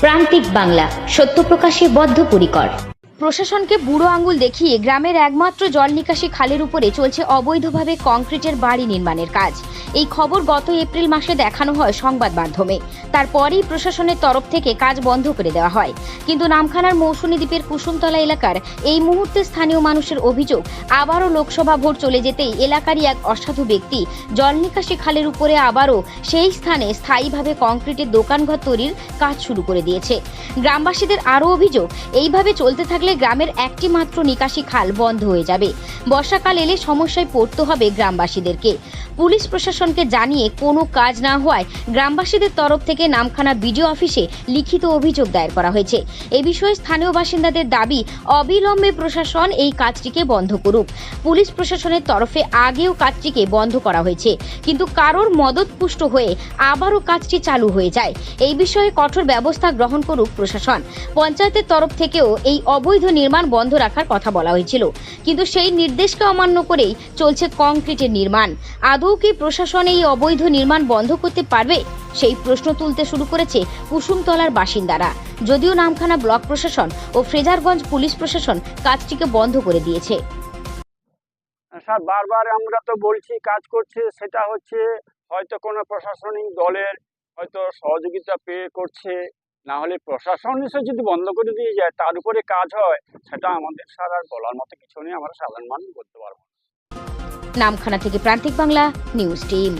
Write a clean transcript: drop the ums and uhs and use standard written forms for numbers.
প্রান্তিক বাংলা, সত্য প্রকাশে বদ্ধপরিকর। প্রশাসনকে বুড়ো আঙুল দেখিয়ে গ্রামের একমাত্র জল নিকাশি খালের উপরে চলছে অবৈধভাবে কংক্রিটের বাড়ি নির্মাণের কাজ। এই খবর গত এপ্রিল মাসে দেখানো হয় সংবাদ মাধ্যমে। তারপরেই প্রশাসনের তরফ থেকে কাজ বন্ধ করে দেওয়া হয়। কিন্তু নামখানার মৌসুমী দ্বীপের কুসুমতলা এলাকার এই মুহূর্তে স্থানীয় মানুষের অভিযোগ, আবারও লোকসভা ভোট চলে যেতেই এলাকারই এক অসাধু ব্যক্তি জল নিকাশি খালের উপরে আবারও সেই স্থানে স্থায়ীভাবে কংক্রিটের দোকানঘর তৈরির কাজ শুরু করে দিয়েছে। গ্রামবাসীদের আরও অভিযোগ, এইভাবে চলতে থাকলে গ্রামের একটি মাত্র নিকাশি খাল বন্ধ হয়ে যাবে। বর্ষাকাল এলে সমস্যায় পড়তে হবে গ্রামবাসীদেরকে। পুলিশ প্রশাসনকে জানিয়ে কোনো কাজ না হওয়ায় গ্রামবাসীদের তরফ থেকে নামখানা বিডিও অফিসে লিখিত অভিযোগ দায়ের করা হয়েছে। এ বিষয়ে স্থানীয় বাসিন্দাদের দাবি, অবিলম্বে প্রশাসন এই কাজটিকে বন্ধ করুক। পুলিশ প্রশাসনের তরফে আগেও কাজটিকে বন্ধ করা হয়েছে, কিন্তু কারোর মদতপুষ্ট হয়ে আবারও কাজটি চালু হয়ে যায়। এই বিষয়ে কঠোর ব্যবস্থা গ্রহণ করুক প্রশাসন। পঞ্চায়েতের তরফ থেকেও এই অবৈধ নির্মাণ বন্ধ রাখার কথা বলা হয়েছিল, কিন্তু সেই নির্দেশকে অমান্য করেই চলছে কংক্রিটের নির্মাণ। আদৌ কি প্রশাসন এই অবৈধ নির্মাণ বন্ধ করতে পারবে, সেই প্রশ্ন তুলতে শুরু করেছে কুসুমতলার বাসিন্দারা। যদিও নামখানা ব্লক প্রশাসন ও ফ্রেজারগঞ্জ পুলিশ প্রশাসন কাজটিকে বন্ধ করে দিয়েছে। স্যার, বারবার আমরা তো বলছি কাজ করছে, সেটা হচ্ছে হয়তো কোনো প্রশাসনিক দলের হয়তো সহযোগিতা পেয়ে করছে, না হলে প্রশাসন এসে যদি বন্ধ করে দিয়ে যায় তার উপরে কাজ হয়, সেটা আমাদের স্যার আর বলার মতো কিছু নেই, আমরা সাধারণ মানুষ করতে পারবো না। নামখানা থেকে প্রান্তিক বাংলা নিউজ টিম।